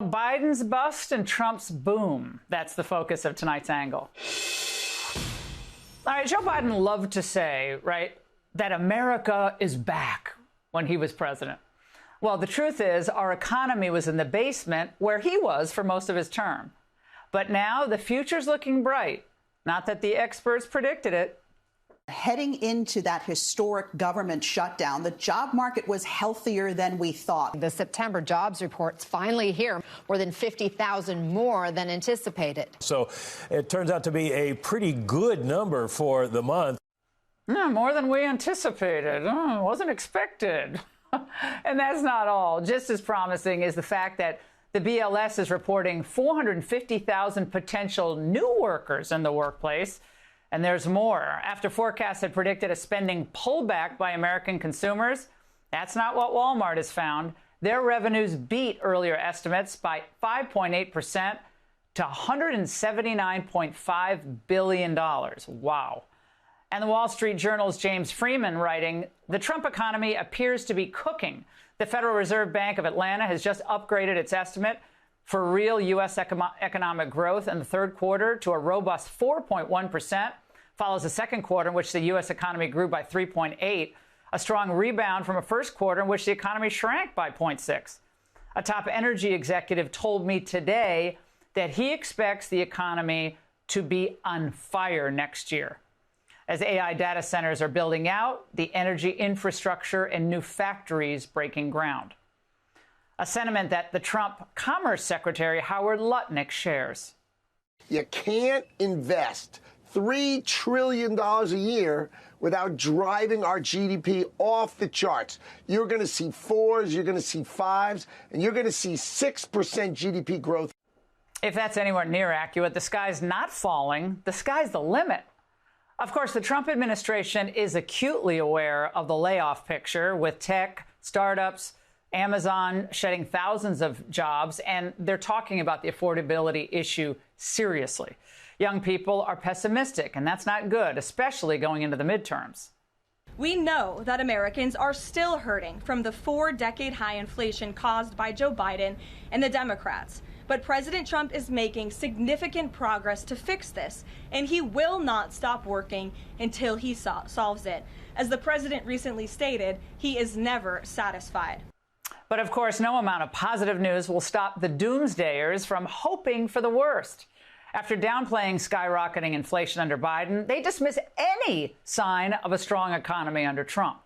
Biden's bust and Trump's boom. That's the focus of tonight's angle. All right, Joe Biden loved to say, right, that America is back when he was president. Well, the truth is our economy was in the basement where he was for most of his term. But now the future's looking bright. Not that the experts predicted it. Heading into that historic government shutdown, the job market was healthier than we thought. The September jobs report's finally here, more than 50,000 more than anticipated. So it turns out to be a pretty good number for the month. More than we anticipated. Wasn't expected. And that's not all. Just as promising is the fact that the BLS is reporting 450,000 potential new workers in the workplace. And there's more. After forecasts had predicted a spending pullback by American consumers, that's not what Walmart has found. Their revenues beat earlier estimates by 5.8% to $179.5 billion. Wow. And the Wall Street Journal's James Freeman writing, the Trump economy appears to be cooking. The Federal Reserve Bank of Atlanta has just upgraded its estimate for real U.S. economic growth in the third quarter to a robust 4.1%, follows the second quarter in which the U.S. economy grew by 3.8%, a strong rebound from a first quarter in which the economy shrank by 0.6%. A top energy executive told me today that he expects the economy to be on fire next year, as AI data centers are building out, the energy infrastructure and new factories breaking ground. A sentiment that the Trump Commerce Secretary Howard Lutnick shares. You can't invest $3 trillion a year without driving our GDP off the charts. You're going to see 4s, you're going to see 5s, and you're going to see 6% GDP growth. If that's anywhere near accurate, the sky's not falling. The sky's the limit. Of course, the Trump administration is acutely aware of the layoff picture with tech, startups, Amazon shedding thousands of jobs, and they're talking about the affordability issue seriously. Young people are pessimistic, and that's not good, especially going into the midterms. We know that Americans are still hurting from the 4-decade high inflation caused by Joe Biden and the Democrats. But President Trump is making significant progress to fix this, and he will not stop working until he solves it. As the president recently stated, he is never satisfied. But of course, no amount of positive news will stop the doomsdayers from hoping for the worst. After downplaying skyrocketing inflation under Biden, they dismiss any sign of a strong economy under Trump.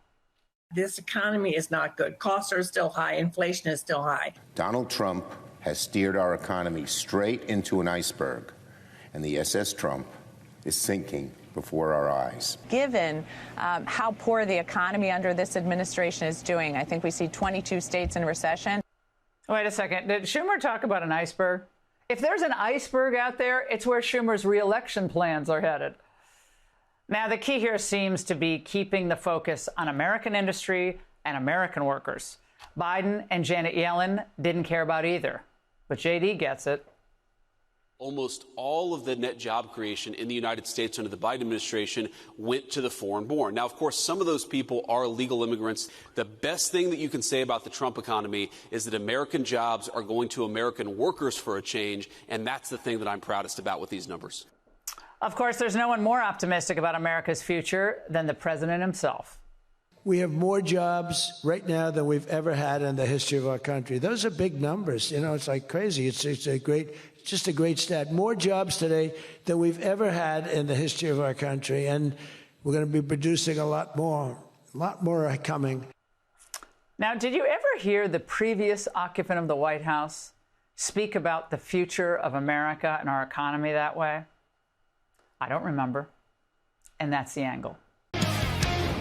This economy is not good. Costs are still high. Inflation is still high. Donald Trump has steered our economy straight into an iceberg, and the SS Trump is sinking before our eyes. Given how poor the economy under this administration is doing, I think we see 22 states in recession. Wait a second. Did Schumer talk about an iceberg? If there's an iceberg out there, it's where Schumer's reelection plans are headed. Now, the key here seems to be keeping the focus on American industry and American workers. Biden and Janet Yellen didn't care about either, but JD gets it. Almost all of the net job creation in the United States under the Biden administration went to the foreign-born. Now, of course, some of those people are illegal immigrants. The best thing that you can say about the Trump economy is that American jobs are going to American workers for a change, and that's the thing that I'm proudest about with these numbers. Of course, there's no one more optimistic about America's future than the president himself. We have more jobs right now than we've ever had in the history of our country. Those are big numbers. You know, it's like crazy. It's just a great stat. More jobs today than we've ever had in the history of our country. And we're going to be producing a lot more are coming. Now, did you ever hear the previous occupant of the White House speak about the future of America and our economy that way? I don't remember. And that's the angle.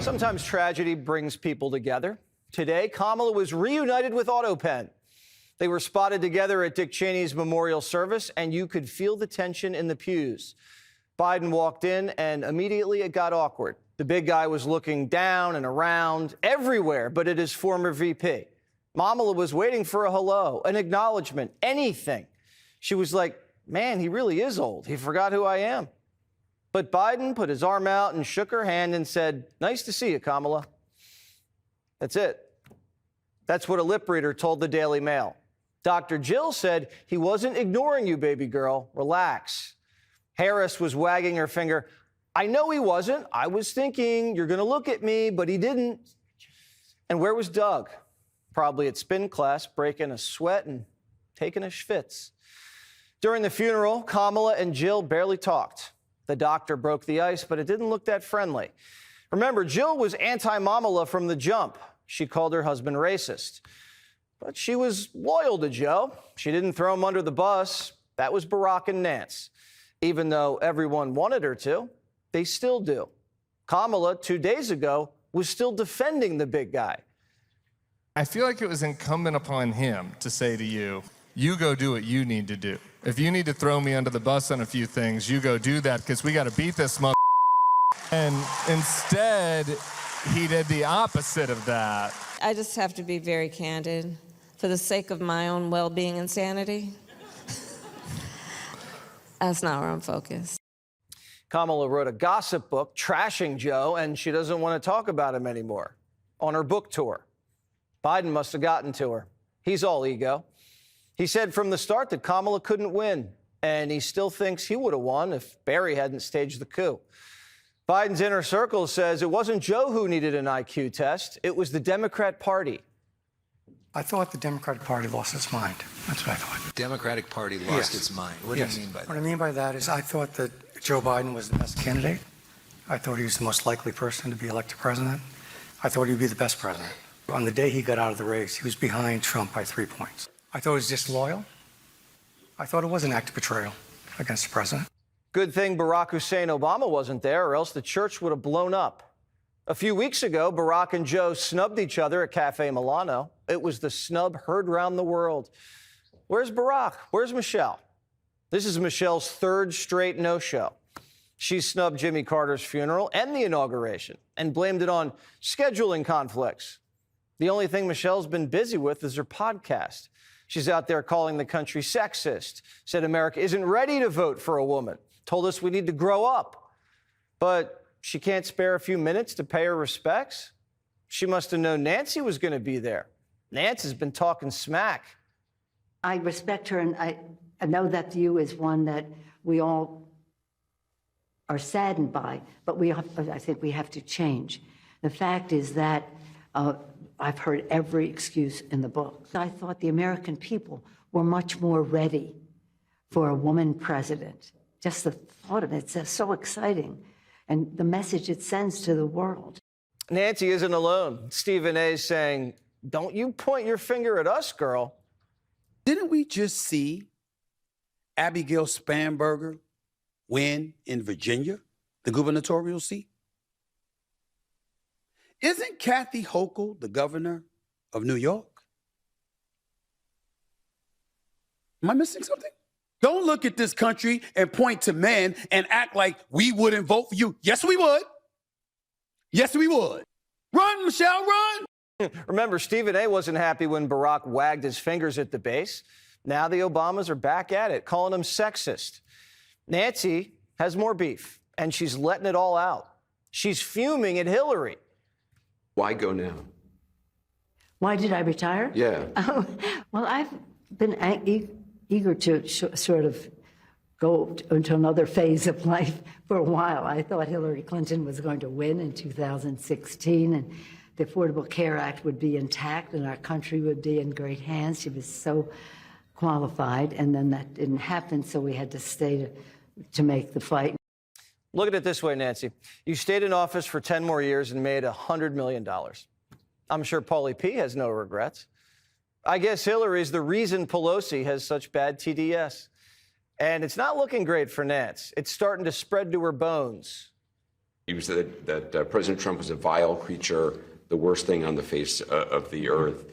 Sometimes tragedy brings people together. Today, Kamala was reunited with AutoPen. They were spotted together at Dick Cheney's memorial service, and you could feel the tension in the pews. Biden walked in, and immediately it got awkward. The big guy was looking down and around, everywhere but at his former VP. Kamala was waiting for a hello, an acknowledgement, anything. She was like, man, he really is old. He forgot who I am. But Biden put his arm out and shook her hand and said, nice to see you, Kamala. That's it. That's what a lip reader told the Daily Mail. Dr. Jill said he wasn't ignoring you, baby girl. Relax. Harris was wagging her finger. I know he wasn't. I was thinking you're going to look at me, but he didn't. And where was Doug? Probably at spin class, breaking a sweat and taking a schwitz. During the funeral, Kamala and Jill barely talked. The doctor broke the ice, but it didn't look that friendly. Remember, Jill was anti-Mamala from the jump. She called her husband racist. But she was loyal to Joe. She didn't throw him under the bus. That was Barack and Nance. Even though everyone wanted her to, they still do. Kamala, 2 days ago, was still defending the big guy. I feel like it was incumbent upon him to say to you, you go do what you need to do. If you need to throw me under the bus on a few things, you go do that, because we got to beat this mother. And instead, he did the opposite of that. I just have to be very candid. For the sake of my own well-being and sanity, that's not where I'm focused. Kamala wrote a gossip book trashing Joe, and she doesn't want to talk about him anymore on her book tour. Biden must have gotten to her. He's all ego. He said from the start that Kamala couldn't win, and he still thinks he would have won if Barry hadn't staged the coup. Biden's inner circle says it wasn't Joe who needed an IQ test. It was the Democrat Party. I thought the Democratic Party lost its mind. That's what I thought. The Democratic Party lost its mind. What do you mean by that? What I mean by that is I thought that Joe Biden was the best candidate. I thought he was the most likely person to be elected president. I thought he'd be the best president. On the day he got out of the race, he was behind Trump by 3 points. I thought it was disloyal. I thought it was an act of betrayal against the president. Good thing Barack Hussein Obama wasn't there, or else the church would have blown up. A few weeks ago, Barack and Joe snubbed each other at Cafe Milano. It was the snub heard round the world. Where's Barack? Where's Michelle? This is Michelle's third straight no-show. She snubbed Jimmy Carter's funeral and the inauguration and blamed it on scheduling conflicts. The only thing Michelle's been busy with is her podcast. She's out there calling the country sexist, said America isn't ready to vote for a woman, told us we need to grow up. But she can't spare a few minutes to pay her respects? She must have known Nancy was going to be there. Nance has been talking smack. I respect her, and I know that view is one that we all are saddened by, but I think we have to change. The fact is that I've heard every excuse in the book. I thought the American people were much more ready for a woman president. Just the thought of it's so exciting, and the message it sends to the world. Nancy isn't alone. Stephen A. is saying, don't you point your finger at us, girl. Didn't we just see Abigail Spanberger win in Virginia, the gubernatorial seat? Isn't Kathy Hochul the governor of New York? Am I missing something? Don't look at this country and point to men and act like we wouldn't vote for you. Yes, we would. Yes, we would. Run, Michelle, run. Remember, Stephen A. wasn't happy when Barack wagged his fingers at the base. Now the Obamas are back at it, calling him sexist. Nancy has more beef, and she's letting it all out. She's fuming at Hillary. Why go now? Why did I retire? Yeah. Well, I've been eager to sort of go into another phase of life for a while. I thought Hillary Clinton was going to win in 2016, and the Affordable Care Act would be intact, and our country would be in great hands. She was so qualified, and then that didn't happen, so we had to stay to make the fight. Look at it this way, Nancy. You stayed in office for 10 more years and made $100 million. I'm sure Paulie P. has no regrets. I guess Hillary's the reason Pelosi has such bad TDS. And it's not looking great for Nance. It's starting to spread to her bones. You said that President Trump was a vile creature, the worst thing on the face of the earth.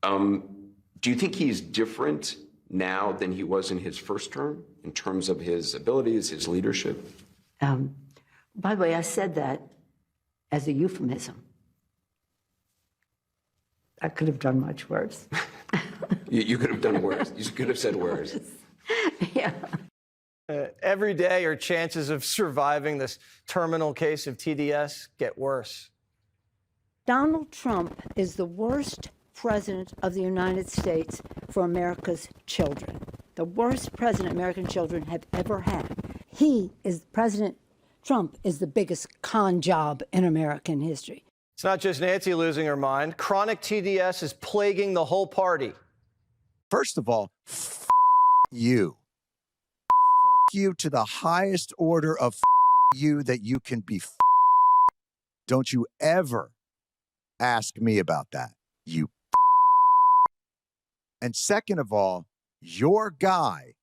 Do you think he's different now than he was in his first term in terms of his abilities, his leadership? By the way, I said that as a euphemism. I could have done much worse. You could have done worse. You could have said worse. Yeah. Every day, your chances of surviving this terminal case of TDS get worse. Donald Trump is the worst president of the United States for America's children. The worst president American children have ever had. President Trump is the biggest con job in American history. It's not just Nancy losing her mind. Chronic TDS is plaguing the whole party. First of all, you. You to the highest order of you that you can be. Don't you ever ask me about that, you. And second of all, your guy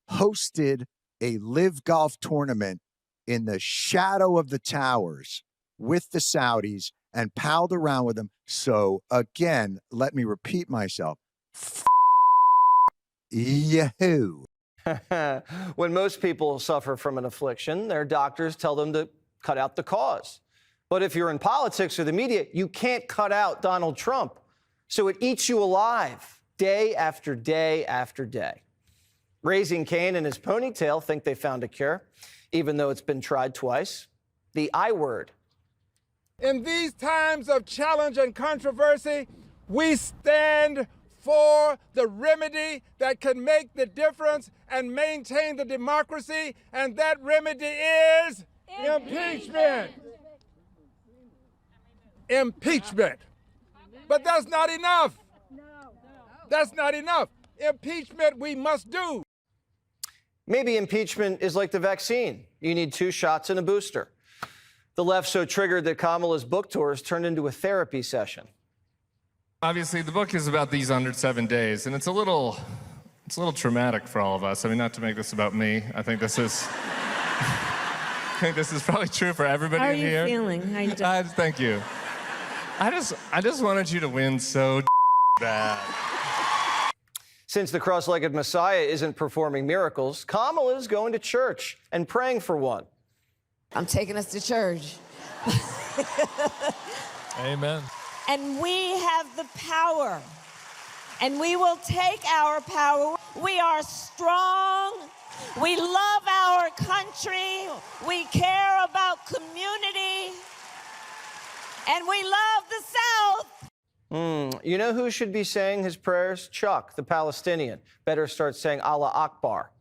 hosted a live golf tournament in the shadow of the towers with the Saudis and palled around with them. So again, let me repeat myself. Yahoo. When most people suffer from an affliction, their doctors tell them to cut out the cause. But if you're in politics or the media, you can't cut out Donald Trump. So it eats you alive day after day after day. Raising Cain and his ponytail think they found a cure, even though it's been tried twice. The I word. In these times of challenge and controversy, we stand for the remedy that can make the difference and maintain the democracy, and that remedy is impeachment. Impeachment. But that's not enough. That's not enough. Impeachment we must do. Maybe impeachment is like the vaccine. You need 2 shots and a booster. The left so triggered that Kamala's book tours turned into a therapy session. Obviously, the book is about these 107 days, and it's a little traumatic for all of us. I mean, not to make this about me. I think this is probably true for everybody in here. How are you feeling? Thank you. I just wanted you to win so bad. Since the cross-legged Messiah isn't performing miracles, Kamala's going to church and praying for one. I'm taking us to church. Amen. And we have the power. And we will take our power. We are strong. We love our country. We care about community. And we love the South. You know who should be saying his prayers? Chuck, the Palestinian. Better start saying Allah Akbar.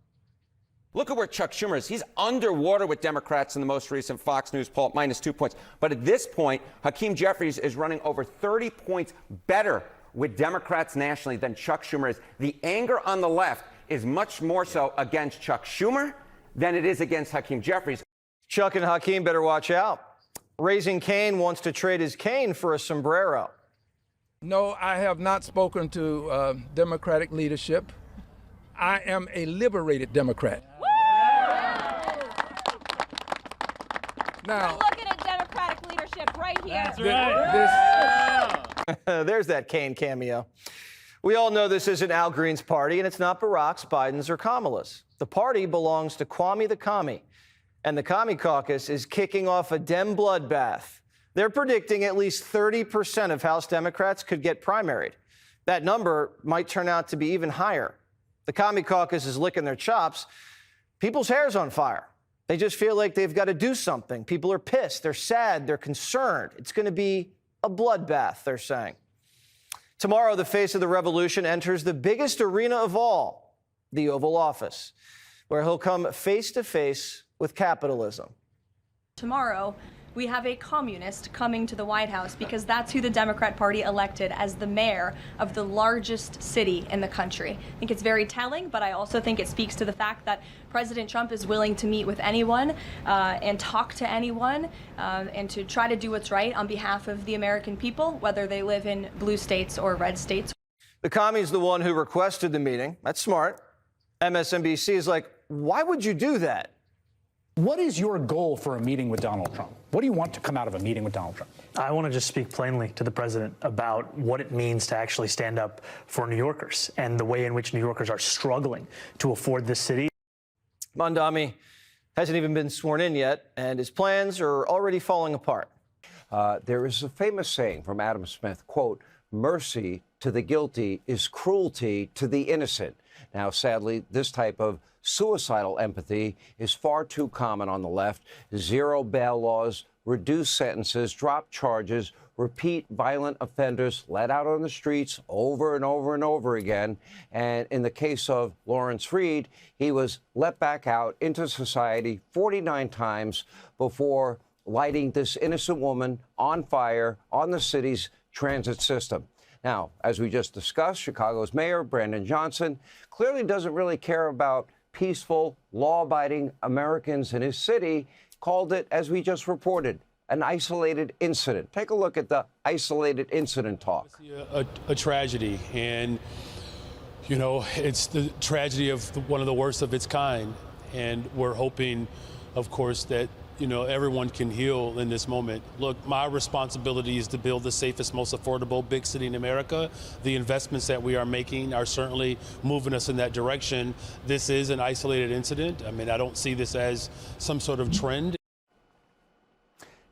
Look at where Chuck Schumer is. He's underwater with Democrats in the most recent Fox News poll, -2 points. But at this point, Hakeem Jeffries is running over 30 points better with Democrats nationally than Chuck Schumer is. The anger on the left is much more so against Chuck Schumer than it is against Hakeem Jeffries. Chuck and Hakeem better watch out. Raising Cain wants to trade his cane for a sombrero. No, I have not spoken to Democratic leadership. I am a liberated Democrat. Now, we're looking at Democratic leadership right here. That's right. There's that Cain cameo. We all know this isn't Al Green's party, and it's not Barack's, Biden's, or Kamala's. The party belongs to Kwame the Commie, and the Commie Caucus is kicking off a Dem bloodbath. They're predicting at least 30% of House Democrats could get primaried. That number might turn out to be even higher. The Commie Caucus is licking their chops. People's hair's on fire. They just feel like they've got to do something. People are pissed. They're sad. They're concerned. It's going to be a bloodbath, they're saying. Tomorrow, the face of the revolution enters the biggest arena of all, the Oval Office, where he'll come face to face with capitalism. Tomorrow, we have a communist coming to the White House because that's who the Democrat Party elected as the mayor of the largest city in the country. I think it's very telling, but I also think it speaks to the fact that President Trump is willing to meet with anyone and talk to anyone and to try to do what's right on behalf of the American people, whether they live in blue states or red states. The commie's the one who requested the meeting. That's smart. MSNBC is like, why would you do that? What is your goal for a meeting with Donald Trump? What do you want to come out of a meeting with Donald Trump? I want to just speak plainly to the president about what it means to actually stand up for New Yorkers and the way in which New Yorkers are struggling to afford this city. Mondami hasn't even been sworn in yet, and his plans are already falling apart. There is a famous saying from Adam Smith, quote, "Mercy to the guilty is cruelty to the innocent." Now, sadly, this type of suicidal empathy is far too common on the left. Zero bail laws, reduced sentences, drop charges, repeat violent offenders let out on the streets over and over and over again. And in the case of Lawrence Reed, he was let back out into society 49 times before lighting this innocent woman on fire on the city's transit system. Now, as we just discussed, Chicago's mayor, Brandon Johnson, clearly doesn't really care about peaceful, law-abiding Americans in his city, called it, as we just reported, an isolated incident. Take a look at the isolated incident talk. A tragedy, and, you know, it's the tragedy of one of the worst of its kind. And we're hoping, of course, that, you know, everyone can heal in this moment. Look, my responsibility is to build the safest, most affordable big city in America. The investments that we are making are certainly moving us in that direction. This is an isolated incident. I mean, I don't see this as some sort of trend.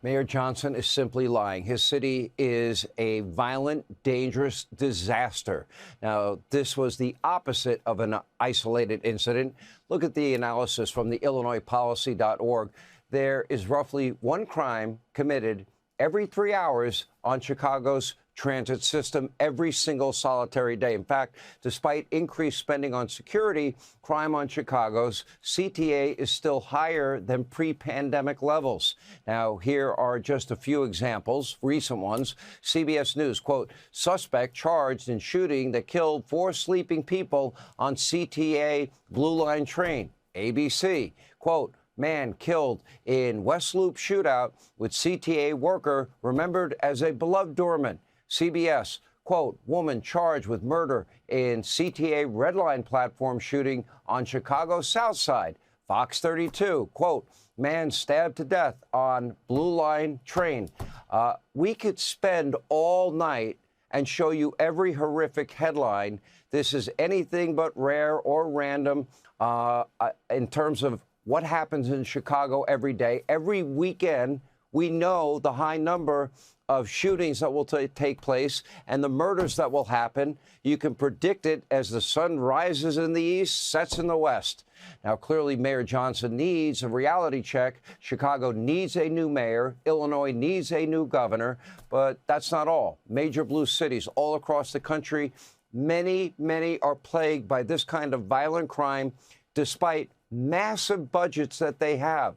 Mayor Johnson is simply lying. His city is a violent, dangerous disaster. Now, this was the opposite of an isolated incident. Look at the analysis from the IllinoisPolicy.org. There is roughly one crime committed every 3 hours on Chicago's transit system every single solitary day. In fact, despite increased spending on security, crime on Chicago's CTA is still higher than pre-pandemic levels. Now, here are just a few examples, recent ones. CBS News, quote, suspect charged in shooting that killed 4 sleeping people on CTA Blue Line train. ABC, quote, man killed in West Loop shootout with CTA worker remembered as a beloved doorman. CBS, quote, woman charged with murder in CTA Red Line platform shooting on Chicago's South Side. Fox 32, quote, man stabbed to death on Blue Line train. We could spend all night and show you every horrific headline. This is anything but rare or random in terms of what happens in Chicago every day. Every weekend, we know the high number of shootings that will take place and the murders that will happen. You can predict it as the sun rises in the east, sets in the west. Now, clearly, Mayor Johnson needs a reality check. Chicago needs a new mayor. Illinois needs a new governor. But that's not all. Major blue cities all across the country, many are plagued by this kind of violent crime, despite massive budgets that they have.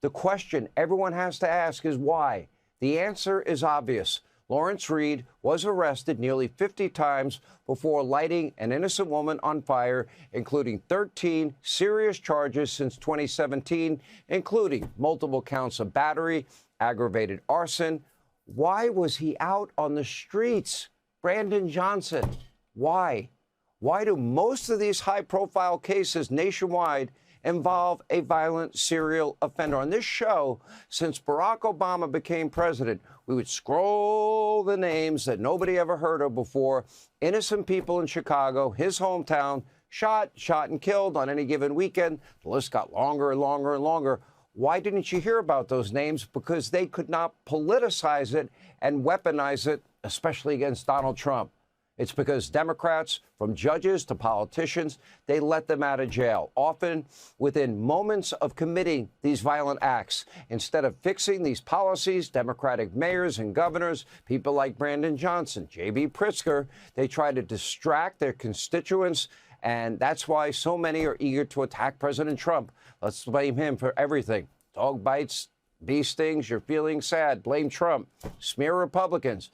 The question everyone has to ask is why? The answer is obvious. Lawrence Reed was arrested nearly 50 times before lighting an innocent woman on fire, including 13 serious charges since 2017, including multiple counts of battery, aggravated arson. Why was he out on the streets? Brandon Johnson, why? Why do most of these high-profile cases nationwide involve a violent serial offender? On this show, since Barack Obama became president, we would scroll the names that nobody ever heard of before. Innocent people in Chicago, his hometown, shot and killed on any given weekend. The list got longer and longer and longer. Why didn't you hear about those names? Because they could not politicize it and weaponize it, especially against Donald Trump. It's because Democrats, from judges to politicians, they let them out of jail, often within moments of committing these violent acts. Instead of fixing these policies, Democratic mayors and governors, people like Brandon Johnson, J.B. Pritzker, they try to distract their constituents, and that's why so many are eager to attack President Trump. Let's blame him for everything. Dog bites, bee stings, you're feeling sad, blame Trump. Smear Republicans.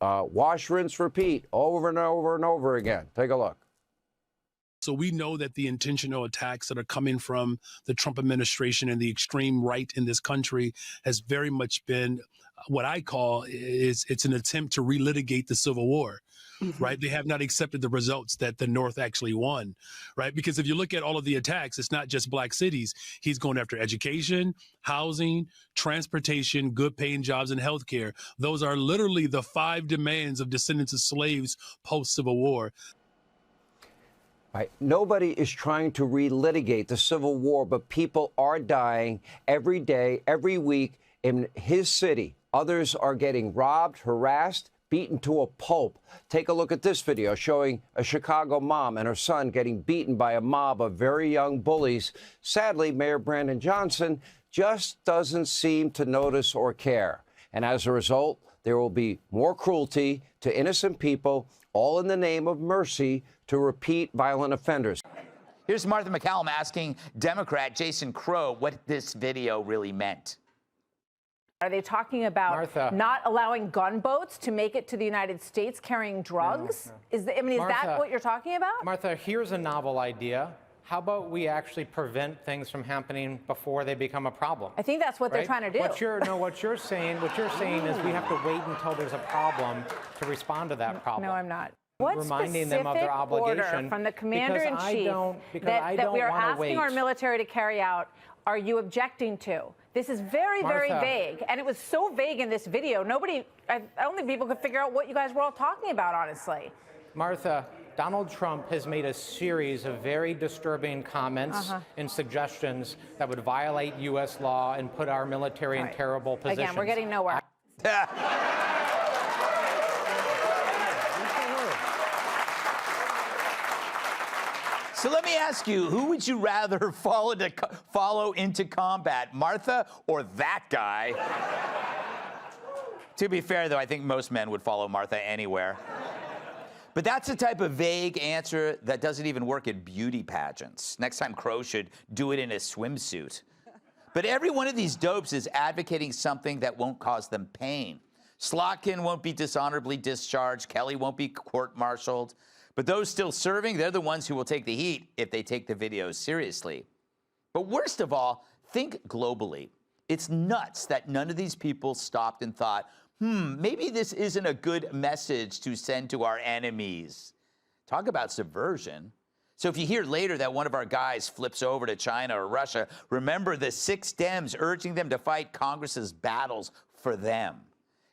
Wash, rinse, repeat, over and over and over again. Take a look. So we know that the intentional attacks that are coming from the Trump administration and the extreme right in this country has very much been what I call it's an attempt to relitigate the Civil War. Right? They have not accepted the results that the North actually won, right? Because if you look at all of the attacks, it's not just black cities. He's going after education, housing, transportation, good paying jobs, and healthcare. Those are literally the 5 demands of descendants of slaves post-Civil War. Right. Nobody is trying to relitigate the Civil War, but people are dying every day, every week in his city. Others are getting robbed, harassed, beaten to a pulp. Take a look at this video showing a Chicago mom and her son getting beaten by a mob of very young bullies. Sadly, Mayor Brandon Johnson just doesn't seem to notice or care. And as a result, there will be more cruelty to innocent people, all in the name of mercy to repeat violent offenders. Here's Martha McCallum asking Democrat Jason Crow what this video really meant. Are they talking about not allowing gunboats to make it to the United States carrying drugs? No. Is that what you're talking about? Martha, here's a novel idea. How about we actually prevent things from happening before they become a problem? I think that's what they're trying to do. What you're saying is we have to wait until there's a problem to respond to that problem. No, I'm not. What reminding them of their obligation order from the commander-in-chief that we are asking our military to carry out are you objecting to? This is very, very vague, and it was so vague in this video. I don't think people could figure out what you guys were all talking about, honestly. Martha, Donald Trump has made a series of very disturbing comments and suggestions that would violate U.S. law and put our military in terrible positions. Again, we're getting nowhere. So let me ask you, who would you rather follow into combat, Martha or that guy? To be fair, though, I think most men would follow Martha anywhere. But that's the type of vague answer that doesn't even work at beauty pageants. Next time, Crow should do it in a swimsuit. But every one of these dopes is advocating something that won't cause them pain. Slotkin won't be dishonorably discharged. Kelly won't be court-martialed. But those still serving, they're the ones who will take the heat if they take the videos seriously. But worst of all, think globally. It's nuts that none of these people stopped and thought, maybe this isn't a good message to send to our enemies. Talk about subversion. So if you hear later that one of our guys flips over to China or Russia, remember the 6 Dems urging them to fight Congress's battles for them.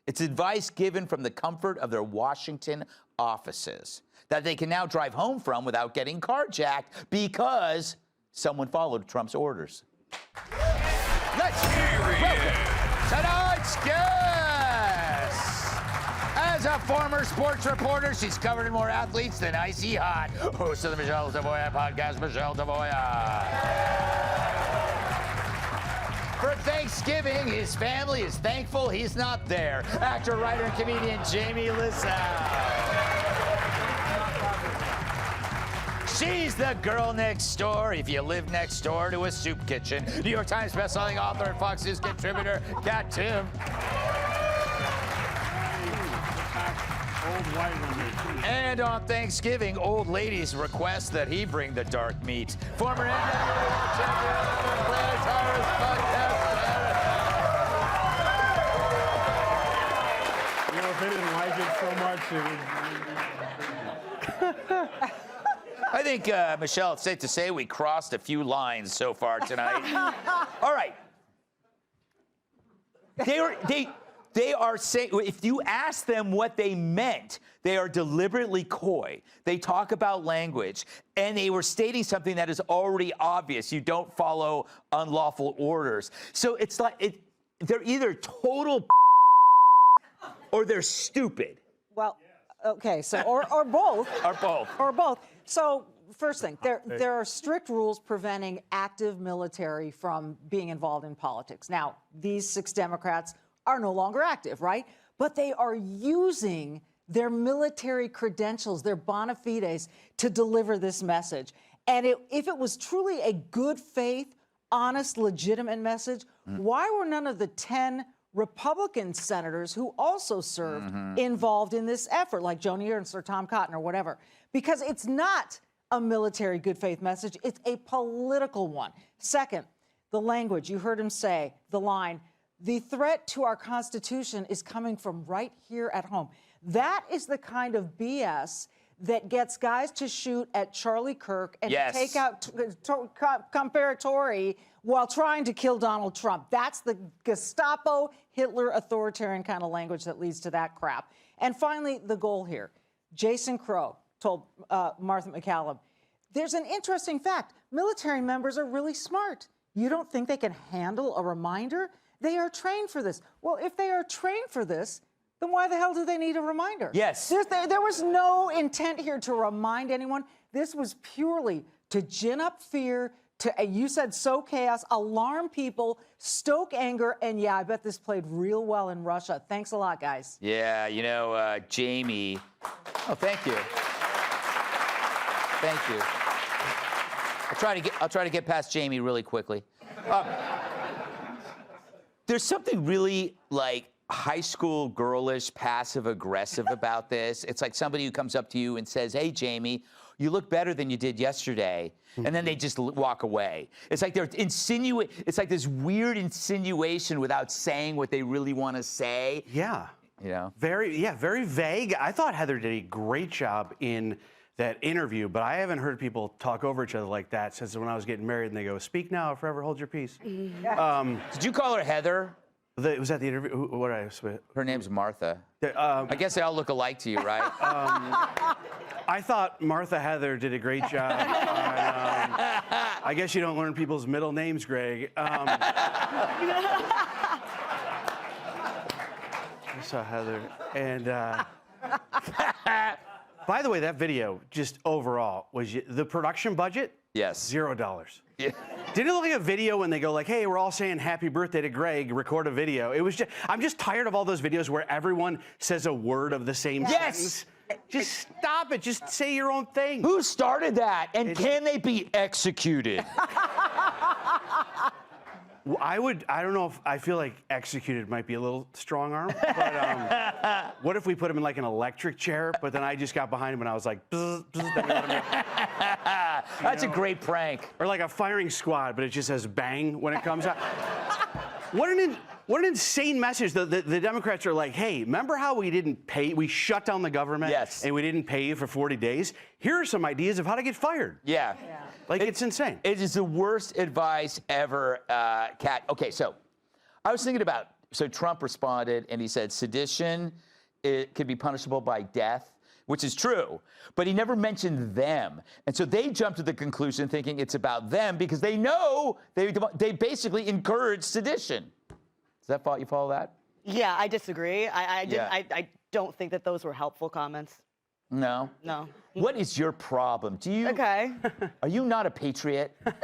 It's advice given from the comfort of their Washington offices that they can now drive home from without getting carjacked because someone followed Trump's orders. Let's welcome tonight's guest. As a former sports reporter, she's covered more athletes than Icy Hot. Host of the Michelle Tavoya podcast, Michelle Tavoya. For Thanksgiving, his family is thankful he's not there. Actor, writer, and comedian Jamie Lissow. She's the girl next door if you live next door to a soup kitchen. New York Times bestselling author and Fox News contributor, Kat Tim. And on Thanksgiving, old ladies request that he bring the dark meat. Former NWA champion, Planet Tyrus podcast. You know, if they didn't like it so much, I think, Michelle, it's safe to say we crossed a few lines so far tonight. All right. They are saying, if you ask them what they meant, they are deliberately coy. They talk about language, and they were stating something that is already obvious. You don't follow unlawful orders. So it's like, they're either total or they're stupid. Well, okay, so, or both. Or both. Or both. So, first thing, there are strict rules preventing active military from being involved in politics. Now, these 6 Democrats are no longer active, right? But they are using their military credentials, their bona fides, to deliver this message. And if it was truly a good faith, honest, legitimate message, why were none of the 10 Republican senators who also served involved in this effort, like Joni Ernst or Tom Cotton or whatever? Because it's not a military good faith message, it's a political one. Second, the language, you heard him say, the line, the threat to our Constitution is coming from right here at home. That is the kind of BS that gets guys to shoot at Charlie Kirk and to take out comparatori while trying to kill Donald Trump. That's the Gestapo, Hitler, authoritarian kind of language that leads to that crap. And finally, the goal here. Jason Crow told Martha McCallum, there's an interesting fact. Military members are really smart. You don't think they can handle a reminder? They are trained for this. Well, if they are trained for this, then why the hell do they need a reminder? Yes. There was no intent here to remind anyone. This was purely to gin up fear, to, you said, sow chaos, alarm people, stoke anger, and yeah, I bet this played real well in Russia. Thanks a lot, guys. Yeah, you know, Jamie. Oh, thank you. Thank you. I'll try to get past Jamie really quickly. There's something really like high school girlish, passive aggressive about this. It's like somebody who comes up to you and says, "Hey, Jamie, you look better than you did yesterday," and then they just walk away. It's like they're It's like this weird insinuation without saying what they really want to say. Yeah. You know. Very vague. I thought Heather did a great job in that interview, but I haven't heard people talk over each other like that since when I was getting married and they go, "Speak now or forever hold your peace." Did you call her Heather? Was that the interview? What did I say? Her name's Martha. I guess they all look alike to you, right? I thought Martha Heather did a great job. I guess you don't learn people's middle names, Greg. I saw Heather, and by the way, that video just overall was the production budget. Yes. $0. Yeah. Didn't it look like a video when they go like, "Hey, we're all saying happy birthday to Greg, record a video"? It was just, I'm just tired of all those videos where everyone says a word of the same sentence. Just stop it. Just say your own thing. Who started that? And can they be executed? I don't know if I feel like executed might be a little strong arm, but what if we put him in like an electric chair, but then I just got behind him and I was like, bzz, bzz, then you know what I mean? That's a great prank. Or like a firing squad, but it just says bang when it comes out. What an insane message. The Democrats are like, "Hey, remember how we shut down the government and we didn't pay you for 40 days? Here are some ideas of how to get fired." Yeah. Like, it's insane. It is the worst advice ever, Kat. Okay, so I was thinking about, so Trump responded and he said sedition, it could be punishable by death, which is true, but he never mentioned them. And so they jumped to the conclusion thinking it's about them because they know they basically encourage sedition. Does that you follow that? Yeah, I disagree. I don't think that those were helpful comments. No? No. What is your problem? Are you not a patriot? No,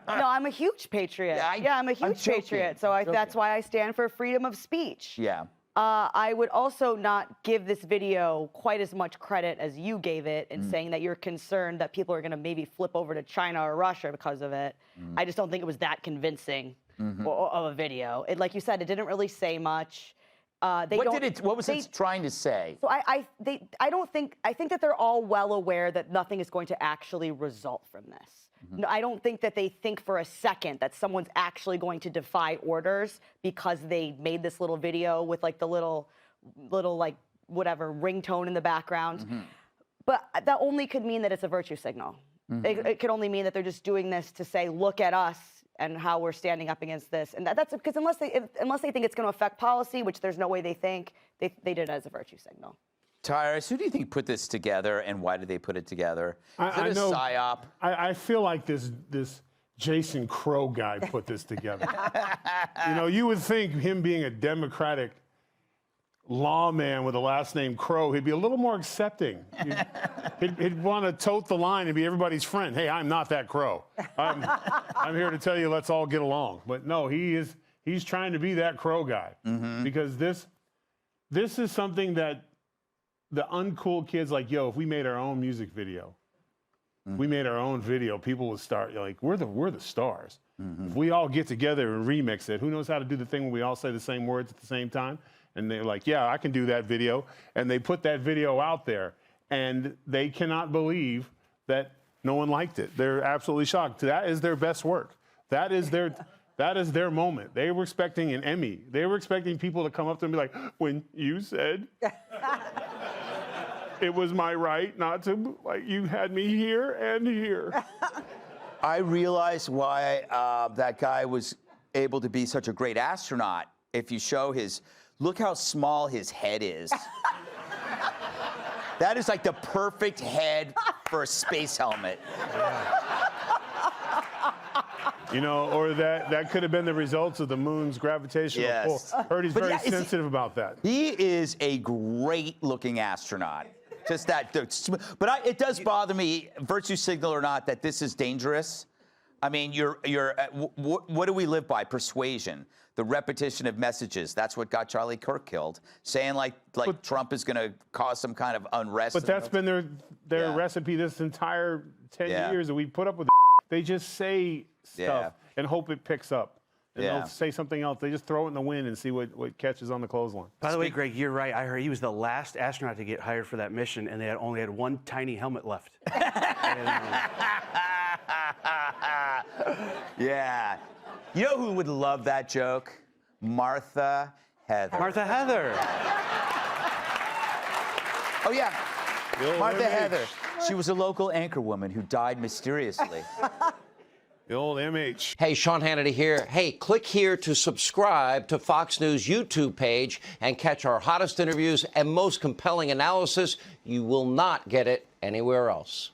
I'm a huge patriot. I'm a huge patriot. So that's why I stand for freedom of speech. Yeah. I would also not give this video quite as much credit as you gave it in saying that you're concerned that people are going to maybe flip over to China or Russia because of it. I just don't think it was that convincing of a video. Like you said, it didn't really say much. What was it trying to say? So I think that they're all well aware that nothing is going to actually result from this. No, I don't think that they think for a second that someone's actually going to defy orders because they made this little video with like the little like whatever ringtone in the background. But that only could mean that it's a virtue signal. It could only mean that they're just doing this to say, "Look at us and how we're standing up against this." And that's because unless they think it's going to affect policy, which there's no way they think, they did it as a virtue signal. Tyrus, who do you think put this together, and why did they put it together? Is it a psyop? I feel like this Jason Crow guy put this together. You know, you would think him being a Democratic lawman with a last name Crow, he'd be a little more accepting. He'd want to tote the line and be everybody's friend. "Hey, I'm not that Crow. I'm here to tell you, let's all get along." But no, he's trying to be that Crow guy because this is something that the uncool kids like, "Yo, if we made our own music video, people would start like, we're the stars. If we all get together and remix it, who knows how to do the thing when we all say the same words at the same time?" And they're like, "Yeah, I can do that video." And they put that video out there, and they cannot believe that no one liked it. They're absolutely shocked. That is their best work. That is their moment. They were expecting an Emmy. They were expecting people to come up to them and be like, "When you said it was my right not to, like, you had me here and here." I realized why that guy was able to be such a great astronaut. If you show look how small his head is. That is like the perfect head for a space helmet. You know, or that could have been the results of the moon's gravitational pull. Heard he's very sensitive about that. He is a great-looking astronaut. Just that, but it does bother me, virtue signal or not, that this is dangerous. I mean, what do we live by? Persuasion, the repetition of messages. That's what got Charlie Kirk killed. Saying like Trump is going to cause some kind of unrest. But that's been their recipe this entire 10 years that we put up with. They just say stuff and hope it picks up. And they'll say something else. They just throw it in the wind and see what catches on the clothesline. By the way, Greg, you're right. I heard he was the last astronaut to get hired for that mission, and they only had one tiny helmet left. Yeah. You know who would love that joke? Martha Heather. Martha Heather. Oh, yeah. Martha Heather. She was a local anchor woman who died mysteriously. The old MH. Hey, Sean Hannity here. Hey, click here to subscribe to Fox News YouTube page and catch our hottest interviews and most compelling analysis. You will not get it anywhere else.